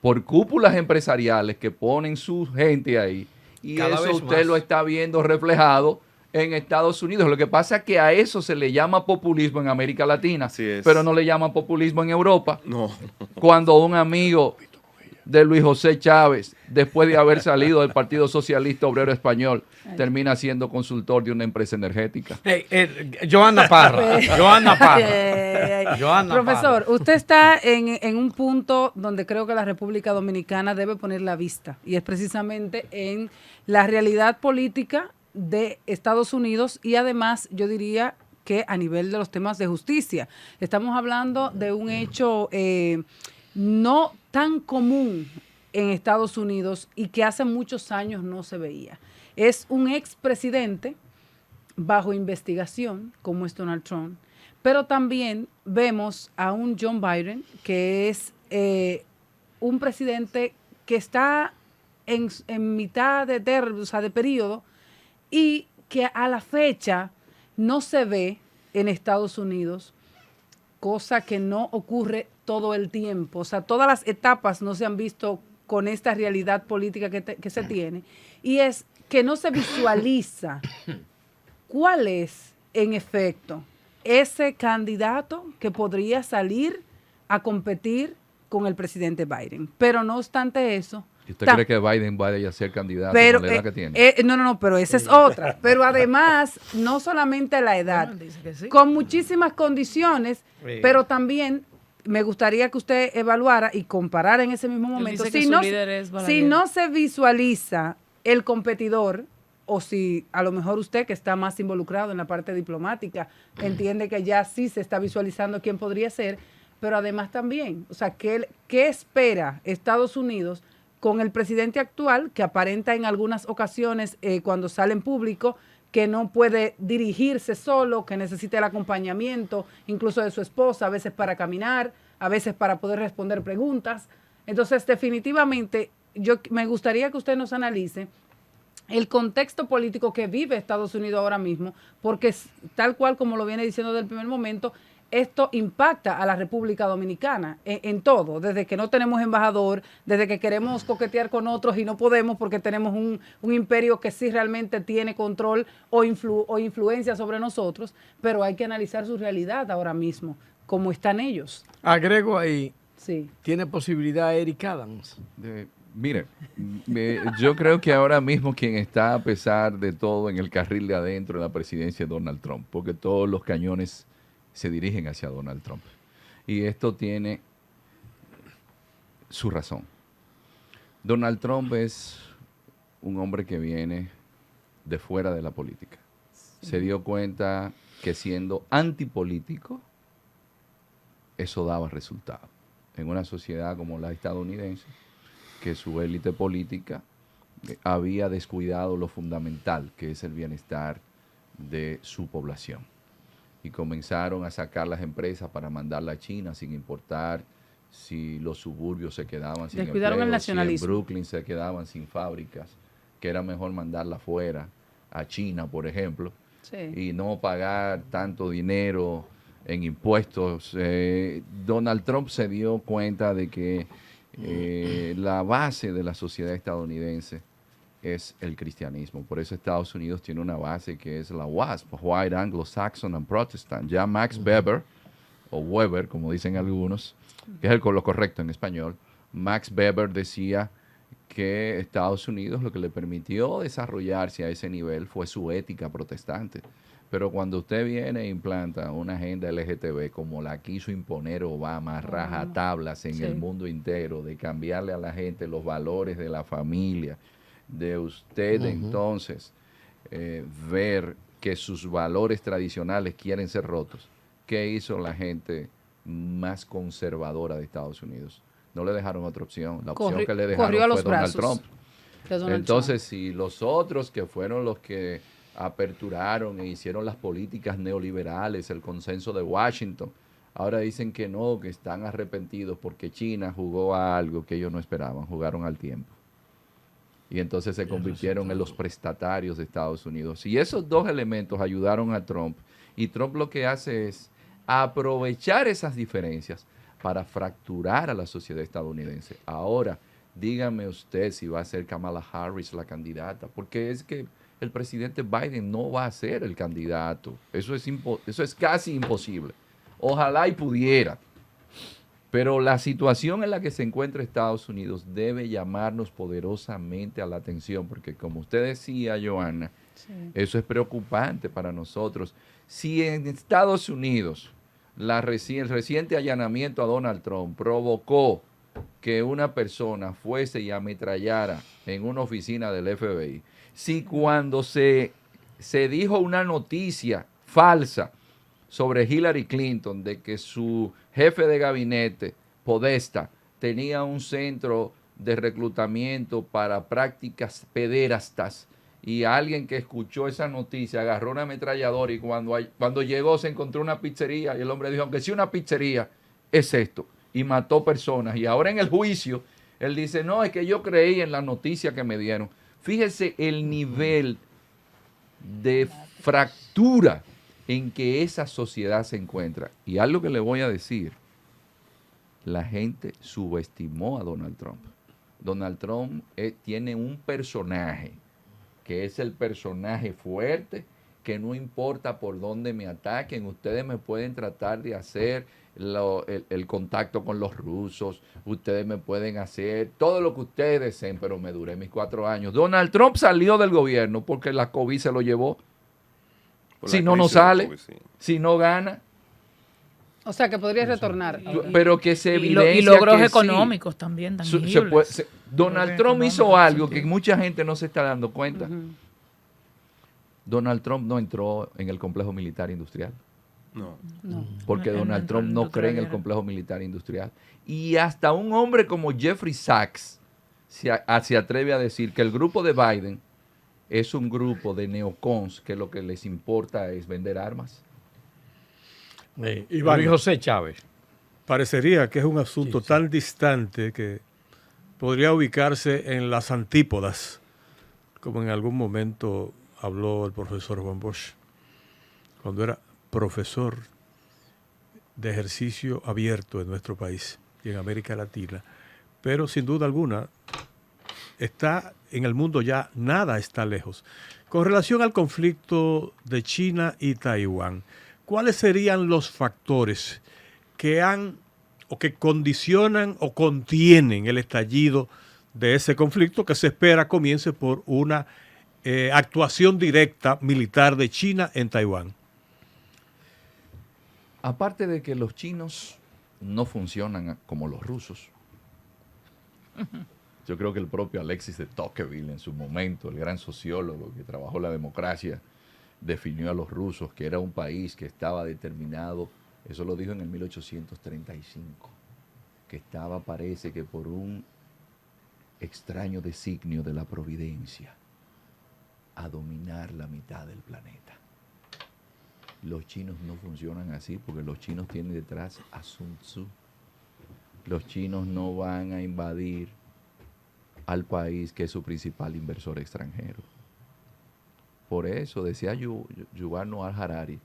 Speaker 2: por cúpulas empresariales que ponen su gente ahí. Y
Speaker 1: Cada
Speaker 2: eso
Speaker 1: vez
Speaker 2: usted
Speaker 1: más
Speaker 2: lo está viendo reflejado en Estados Unidos. Lo que pasa es que a eso se le llama populismo en América Latina, pero no le llaman populismo en Europa.
Speaker 6: No.
Speaker 2: Cuando un amigo de Luis José Chávez, después de haber salido del Partido Socialista Obrero Español, termina siendo consultor de una empresa energética.
Speaker 1: Joana Parra. Joana Parra.
Speaker 5: Profesor, usted está en un punto donde creo que la República Dominicana debe poner la vista, y es precisamente en la realidad política de Estados Unidos, y además yo diría que a nivel de los temas de justicia. Estamos hablando de un hecho no tan común en Estados Unidos y que hace muchos años no se veía. Es un expresidente bajo investigación, como es Donald Trump, pero también vemos a un John Biden, que es un presidente que está en mitad de periodo, y que a la fecha no se ve en Estados Unidos, cosa que no ocurre todo el tiempo. O sea, todas las etapas no se han visto con esta realidad política que se tiene, y es que no se visualiza cuál es, en efecto, ese candidato que podría salir a competir con el presidente Biden. Pero no obstante eso...
Speaker 2: ¿Y usted cree que Biden vaya a ser candidato
Speaker 5: pero,
Speaker 2: con la edad que tiene?
Speaker 5: No, pero esa es otra. Pero además, no solamente la edad,
Speaker 4: Bueno, dice que sí.
Speaker 5: con muchísimas condiciones, pero también me gustaría que usted evaluara y comparara en ese mismo momento.
Speaker 4: Dice que su líder es Balaguer.
Speaker 5: Si no se visualiza el competidor, o si a lo mejor usted, que está más involucrado en la parte diplomática, entiende que ya sí se está visualizando quién podría ser, pero además también, o sea, ¿qué espera Estados Unidos con el presidente actual, que aparenta en algunas ocasiones, cuando sale en público, que no puede dirigirse solo, que necesita el acompañamiento, incluso de su esposa, a veces para caminar, a veces para poder responder preguntas? Entonces, definitivamente, me gustaría que usted nos analice el contexto político que vive Estados Unidos ahora mismo, porque tal cual como lo viene diciendo desde el primer momento, esto impacta a la República Dominicana en todo, desde que no tenemos embajador, desde que queremos coquetear con otros y no podemos porque tenemos un imperio que sí realmente tiene control o influencia sobre nosotros, pero hay que analizar su realidad ahora mismo, cómo están ellos.
Speaker 1: Agrego ahí,
Speaker 5: Sí.
Speaker 1: ¿tiene posibilidad Eric Adams?
Speaker 2: Mire, yo creo que ahora mismo quien está, a pesar de todo, en el carril de adentro de la presidencia es Donald Trump, porque todos los cañones se dirigen hacia Donald Trump. Y esto tiene su razón. Donald Trump es un hombre que viene de fuera de la política. Se dio cuenta que siendo antipolítico, eso daba resultado. En una sociedad como la estadounidense, que su élite política había descuidado lo fundamental, que es el bienestar de su población. Y comenzaron a sacar las empresas para mandarlas a China sin importar si los suburbios se quedaban sin
Speaker 5: Descuidaron el
Speaker 2: empleo,
Speaker 5: nacionalismo.
Speaker 2: si en Brooklyn se quedaban sin fábricas, que era mejor mandarla afuera, a China, por ejemplo,
Speaker 5: Sí.
Speaker 2: y no pagar tanto dinero en impuestos. Donald Trump se dio cuenta de que la base de la sociedad estadounidense es el cristianismo. Por eso Estados Unidos tiene una base que es la WASP, White, Anglo-Saxon and Protestant. Ya Max Weber, o Weber, como dicen algunos, que es lo correcto en español, Max Weber decía que Estados Unidos lo que le permitió desarrollarse a ese nivel fue su ética protestante. Pero cuando usted viene e implanta una agenda LGTB como la quiso imponer Obama, rajatablas en el mundo entero, de cambiarle a la gente los valores de la familia, de usted entonces ver que sus valores tradicionales quieren ser rotos, ¿qué hizo la gente más conservadora de Estados Unidos? No le dejaron otra opción. La opción que le dejaron fue Donald Trump. Entonces, si los otros que fueron los que aperturaron e hicieron las políticas neoliberales, el consenso de Washington, ahora dicen que no, que están arrepentidos porque China jugó a algo que ellos no esperaban, jugaron al tiempo. Y entonces se convirtieron en los prestatarios de Estados Unidos. Y esos dos elementos ayudaron a Trump. Y Trump lo que hace es aprovechar esas diferencias para fracturar a la sociedad estadounidense. Ahora, dígame usted si va a ser Kamala Harris la candidata, porque es que el presidente Biden no va a ser el candidato. Eso es casi imposible. Ojalá y pudiera. Pero la situación en la que se encuentra Estados Unidos debe llamarnos poderosamente a la atención, porque como usted decía, Johanna, eso es preocupante para nosotros. Si en Estados Unidos el reciente allanamiento a Donald Trump provocó que una persona fuese y ametrallara en una oficina del FBI, si cuando se dijo una noticia falsa sobre Hillary Clinton de que su jefe de gabinete, Podesta, tenía un centro de reclutamiento para prácticas pederastas, y alguien que escuchó esa noticia agarró una ametralladora y cuando llegó se encontró una pizzería y el hombre dijo, aunque sea una pizzería, es esto, y mató personas. Y ahora en el juicio, él dice, no, es que yo creí en la noticia que me dieron. Fíjese el nivel de fractura en que esa sociedad se encuentra. Y algo que le voy a decir, la gente subestimó a Donald Trump. Donald Trump tiene un personaje, que es el personaje fuerte, que no importa por dónde me ataquen, ustedes me pueden tratar de hacer el contacto con los rusos, ustedes me pueden hacer todo lo que ustedes deseen, pero me duré mis 4 años. Donald Trump salió del gobierno porque la COVID se lo llevó. Si no, no sale, si no gana.
Speaker 5: O sea, que podría retornar.
Speaker 2: Pero que se evidencia
Speaker 4: y logros
Speaker 2: que
Speaker 4: económicos también tangibles.
Speaker 2: Donald Trump hizo algo que mucha gente no se está dando cuenta. Donald Trump no entró en el complejo militar industrial.
Speaker 6: No.
Speaker 5: No.
Speaker 2: Porque
Speaker 4: No,
Speaker 2: Donald
Speaker 4: no,
Speaker 2: Trump
Speaker 4: no,
Speaker 2: no cree en el
Speaker 4: guerra.
Speaker 2: complejo militar industrial. Y hasta un hombre como Jeffrey Sachs se atreve a decir que el grupo de Biden es un grupo de neocons que lo que les importa es vender armas.
Speaker 3: Iván.
Speaker 1: Luis José Chávez.
Speaker 3: Parecería que es un asunto
Speaker 1: Sí, sí.
Speaker 3: tan distante que podría ubicarse en las antípodas, como en algún momento habló el profesor Juan Bosch, cuando era profesor de ejercicio abierto en nuestro país y en América Latina. Pero sin duda alguna, está en el mundo ya, nada está lejos. Con relación al conflicto de China y Taiwán, ¿cuáles serían los factores que han o que condicionan o contienen el estallido de ese conflicto que se espera comience por una actuación directa militar de China en Taiwán?
Speaker 2: Aparte de que los chinos no funcionan como los rusos. Yo creo que el propio Alexis de Tocqueville en su momento, el gran sociólogo que trabajó la democracia, definió a los rusos que era un país que estaba determinado, eso lo dijo en el 1835, que estaba, parece que por un extraño designio de la providencia, a dominar la mitad del planeta. Los chinos no funcionan así porque los chinos tienen detrás a Sun Tzu. Los chinos no van a invadir al país que es su principal inversor extranjero. Por eso decía Yuval Noah Harari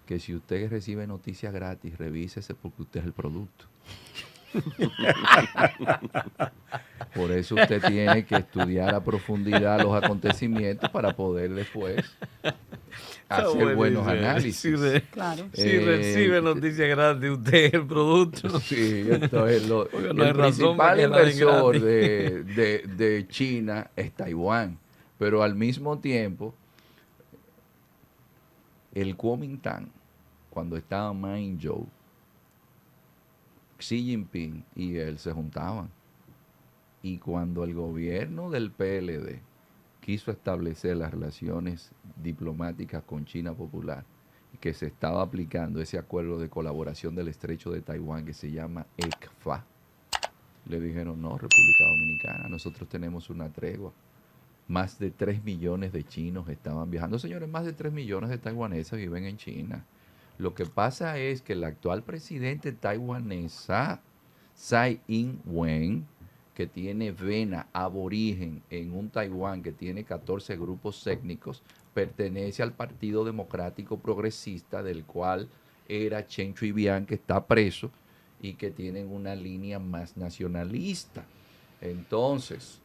Speaker 2: que si usted recibe noticias gratis, revísese porque usted es el producto. Por eso usted tiene que estudiar a profundidad los acontecimientos para poder después hacer buenos análisis.
Speaker 5: Claro.
Speaker 1: Si recibe noticias gratis, usted es el producto.
Speaker 2: Sí, entonces
Speaker 1: Porque no hay
Speaker 2: el
Speaker 1: razón
Speaker 2: principal
Speaker 1: para que la den
Speaker 2: inversor
Speaker 1: gratis.
Speaker 2: de China es Taiwán, pero al mismo tiempo el Kuomintang, cuando estaba Ma Ying-jeou, Xi Jinping y él se juntaban. Y cuando el gobierno del PLD quiso establecer las relaciones diplomáticas con China Popular, que se estaba aplicando ese acuerdo de colaboración del Estrecho de Taiwán que se llama ECFA, le dijeron, no, República Dominicana, nosotros tenemos una tregua. Más de 3 millones de chinos estaban viajando. Señores, más de 3 millones de taiwaneses viven en China. Lo que pasa es que la actual presidente taiwanesa, Tsai Ing-wen, que tiene vena aborigen en un Taiwán que tiene 14 grupos étnicos, pertenece al Partido Democrático Progresista, del cual era Chen Shui-bian, que está preso, y que tienen una línea más nacionalista. Entonces,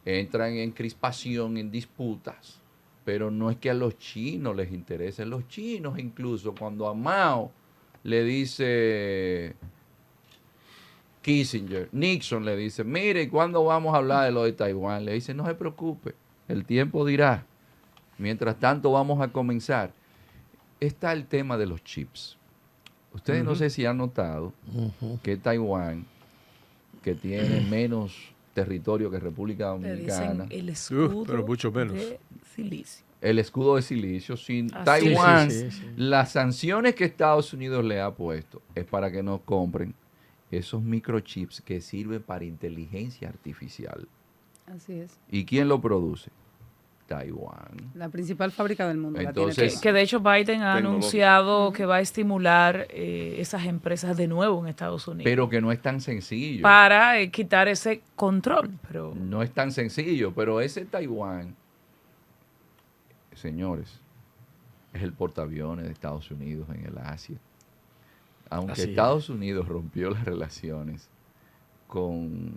Speaker 2: entran en crispación, en disputas, pero no es que a los chinos les interesen. Los chinos, incluso cuando a Mao le dice Kissinger, Nixon le dice, mire, ¿cuándo vamos a hablar de lo de Taiwán? Le dice, no se preocupe, el tiempo dirá. Mientras tanto vamos a comenzar. Está el tema de los chips. Ustedes no sé si han notado que Taiwán, que tiene menos territorio que República
Speaker 4: Le
Speaker 2: Dominicana,
Speaker 4: dicen el escudo
Speaker 3: pero mucho menos.
Speaker 4: de silicio.
Speaker 2: el escudo de silicio, sin
Speaker 4: Así
Speaker 2: Taiwán,
Speaker 1: es. Sí.
Speaker 2: las sanciones que Estados Unidos le ha puesto es para que no compren esos microchips que sirven para inteligencia artificial.
Speaker 5: Así es.
Speaker 2: ¿Y quién lo produce? Taiwán.
Speaker 5: La principal fábrica del mundo.
Speaker 2: Entonces,
Speaker 4: Que de hecho Biden ha
Speaker 6: Tecnológico.
Speaker 4: anunciado que va a estimular esas empresas de nuevo en Estados Unidos.
Speaker 2: Pero que no es tan sencillo.
Speaker 4: Para quitar ese control. Pero
Speaker 2: No es tan sencillo, pero ese Taiwán, señores, es el portaaviones de Estados Unidos en el Asia. Aunque
Speaker 1: Así es.
Speaker 2: Estados Unidos rompió las relaciones con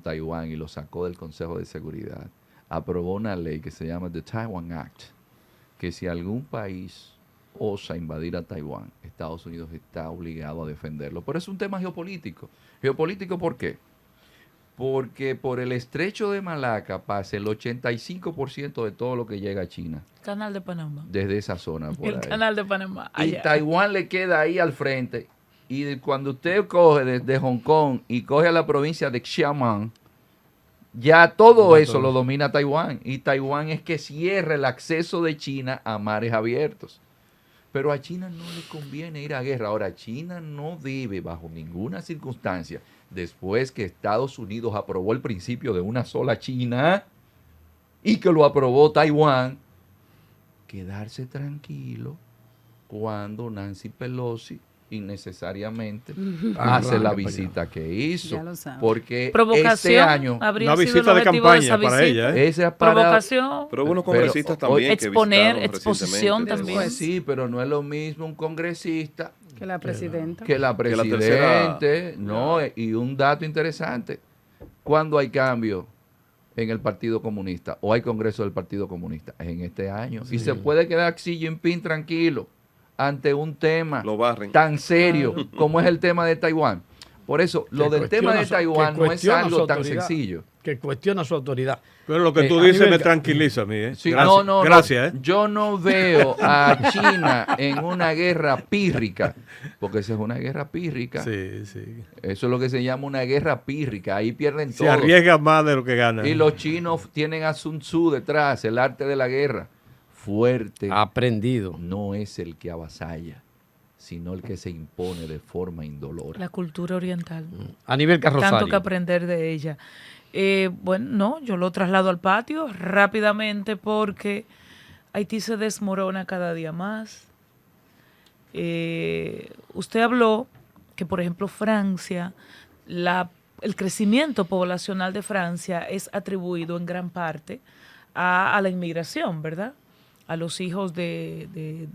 Speaker 2: Taiwán y lo sacó del Consejo de Seguridad, aprobó una ley que se llama The Taiwan Act, que si algún país osa invadir a Taiwán, Estados Unidos está obligado a defenderlo. Pero es un tema geopolítico. ¿Geopolítico por qué? Porque por el estrecho de Malaca pasa el 85% de todo lo que llega a China,
Speaker 4: Canal de Panamá.
Speaker 2: desde esa zona. Por
Speaker 4: El
Speaker 2: ahí.
Speaker 4: Canal de Panamá.
Speaker 2: Y
Speaker 4: allá.
Speaker 2: Taiwán le queda ahí al frente. Y cuando usted coge desde Hong Kong y coge a la provincia de Xiamen, ya todo eso lo domina Taiwán. Y Taiwán es que cierra el acceso de China a mares abiertos. Pero a China no le conviene ir a guerra. Ahora, China no debe, bajo ninguna circunstancia, después que Estados Unidos aprobó el principio de una sola China y que lo aprobó Taiwán, quedarse tranquilo cuando Nancy Pelosi innecesariamente hace la visita que hizo.
Speaker 5: Ya lo sabe.
Speaker 2: Porque
Speaker 4: Provocación
Speaker 2: este año
Speaker 4: habría
Speaker 3: Una
Speaker 4: sido el
Speaker 3: visita de
Speaker 4: objetivo de esa
Speaker 3: campaña para
Speaker 4: visita.
Speaker 3: ella, ¿eh?
Speaker 2: esa para
Speaker 4: Provocación.
Speaker 6: Pero hubo unos
Speaker 2: Pero,
Speaker 6: congresistas también
Speaker 4: exponer,
Speaker 6: que visitaron
Speaker 4: exposición
Speaker 6: recientemente.
Speaker 4: también.
Speaker 2: sí, pero no es lo mismo un congresista
Speaker 5: Que la presidenta.
Speaker 2: que la
Speaker 6: Que la
Speaker 2: presidente,
Speaker 6: tercera-
Speaker 2: no, y un dato interesante, cuando hay cambio en el Partido Comunista o hay congreso del Partido Comunista, es en este año, y se puede quedar Xi Jinping tranquilo ante un tema
Speaker 6: Lo barren.
Speaker 2: tan serio como es el tema de Taiwán. Por eso, lo del tema de Taiwán no es algo tan sencillo.
Speaker 1: Que cuestiona su autoridad.
Speaker 3: Pero lo que tú
Speaker 1: a
Speaker 3: dices
Speaker 1: nivel
Speaker 3: me
Speaker 1: ca-
Speaker 3: tranquiliza a mí, ¿eh?
Speaker 2: Sí,
Speaker 3: Gracias,
Speaker 2: no,
Speaker 3: gracias, ¿eh?
Speaker 2: yo no veo a China en una guerra pírrica, porque esa es una guerra pírrica.
Speaker 3: Sí, sí.
Speaker 2: Eso es lo que se llama una guerra pírrica. Ahí pierden
Speaker 3: Se
Speaker 2: todo.
Speaker 3: arriesga más de lo que gana.
Speaker 2: Y los chinos tienen a Sun Tzu detrás, el arte de la guerra. Fuerte
Speaker 1: Aprendido.
Speaker 2: no es el que avasalla, sino el que se impone de forma indolora.
Speaker 4: La cultura oriental.
Speaker 1: A nivel carrosario.
Speaker 4: Tanto que aprender de ella. Bueno, no, yo lo traslado al patio rápidamente porque Haití se desmorona cada día más. Usted habló que, por ejemplo, Francia, el crecimiento poblacional de Francia es atribuido en gran parte a la inmigración, ¿verdad? A los hijos desde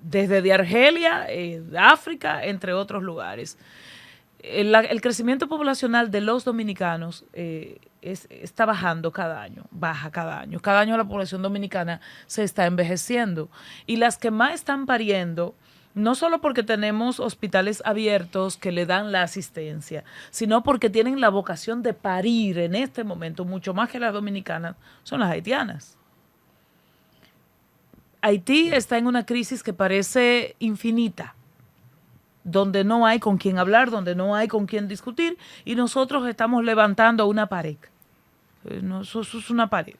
Speaker 4: de Argelia, de África, entre otros lugares. El crecimiento poblacional de los dominicanos está bajando cada año, baja cada año. Cada año la población dominicana se está envejeciendo. Y las que más están pariendo, no solo porque tenemos hospitales abiertos que le dan la asistencia, sino porque tienen la vocación de parir en este momento, mucho más que las dominicanas, son las haitianas. Haití está en una crisis que parece infinita, donde no hay con quién hablar, donde no hay con quién discutir, y nosotros estamos levantando una pared. Eso es una pared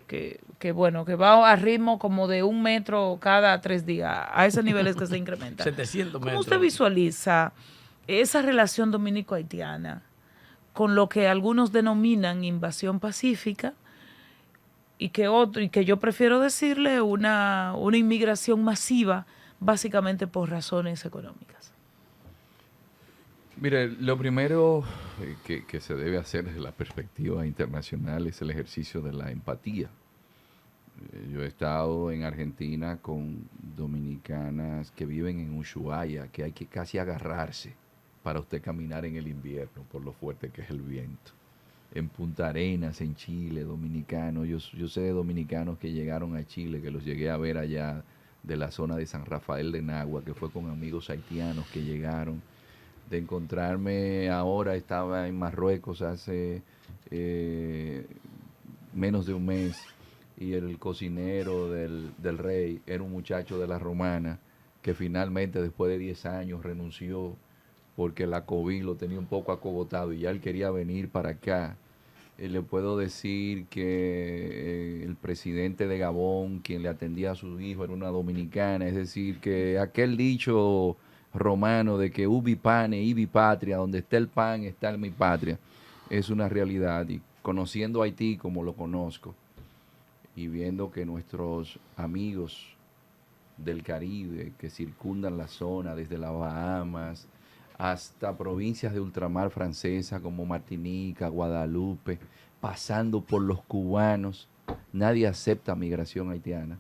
Speaker 4: que va a ritmo como de 1 metro cada 3 días. A ese nivel es que se incrementa.
Speaker 1: 700 metros.
Speaker 4: ¿Cómo usted visualiza esa relación dominico-haitiana con lo que algunos denominan invasión pacífica y que yo prefiero decirle una inmigración masiva, básicamente por razones económicas?
Speaker 2: Mire, lo primero que se debe hacer desde la perspectiva internacional es el ejercicio de la empatía. Yo he estado en Argentina con dominicanas que viven en Ushuaia, que hay que casi agarrarse para usted caminar en el invierno por lo fuerte que es el viento. En Punta Arenas, en Chile, dominicanos. Yo sé de dominicanos que llegaron a Chile, que los llegué a ver allá de la zona de San Rafael de Nagua, que fue con amigos haitianos que llegaron. De encontrarme ahora, estaba en Marruecos hace menos de un mes, y el cocinero del rey era un muchacho de la Romana que finalmente después de 10 años renunció porque la COVID lo tenía un poco acogotado y ya él quería venir para acá. Le puedo decir que el presidente de Gabón, quien le atendía a su hijo, era una dominicana. Es decir, que aquel dicho romano de que ubi pane, ibi patria, donde está el pan, está mi patria, es una realidad. Y conociendo Haití como lo conozco, y viendo que nuestros amigos del Caribe que circundan la zona, desde las Bahamas hasta provincias de ultramar francesa como Martinica, Guadalupe, pasando por los cubanos, nadie acepta migración haitiana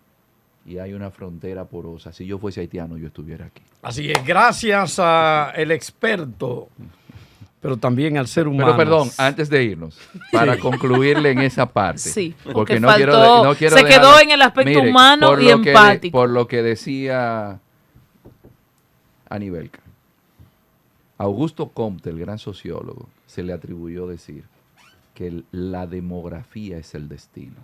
Speaker 2: y hay una frontera porosa. Si yo fuese haitiano, yo estuviera aquí.
Speaker 1: Así es, gracias al experto, pero también al ser humano.
Speaker 2: Pero perdón, antes de irnos, para concluirle en esa parte.
Speaker 4: Sí,
Speaker 2: porque
Speaker 4: no quiero se
Speaker 2: dejarlo.
Speaker 4: quedó en el aspecto humano
Speaker 2: por
Speaker 4: y
Speaker 2: lo que
Speaker 4: empático.
Speaker 2: por lo que decía Anibelca. Augusto Comte, el gran sociólogo, se le atribuyó decir que la demografía es el destino.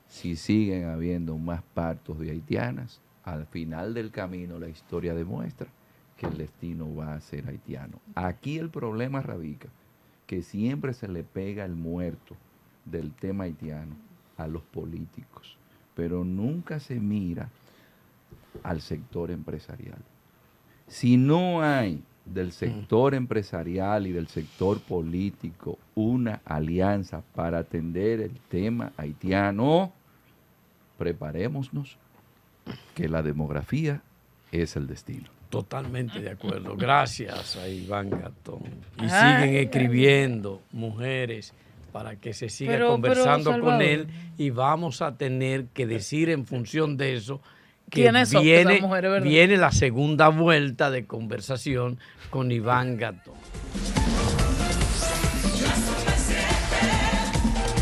Speaker 2: Si siguen habiendo más partos de haitianas, al final del camino la historia demuestra que el destino va a ser haitiano. Aquí el problema radica que siempre se le pega el muerto del tema haitiano a los políticos, pero nunca se mira al sector empresarial. Si no hay del sector empresarial y del sector político una alianza para atender el tema haitiano, preparémonos que la demografía es el destino.
Speaker 1: Totalmente de acuerdo. Gracias a Iván Gatón. Y siguen escribiendo mujeres para que se siga conversando con él, y vamos a tener que decir en función de eso que viene la segunda vuelta de conversación con Iván Gatón.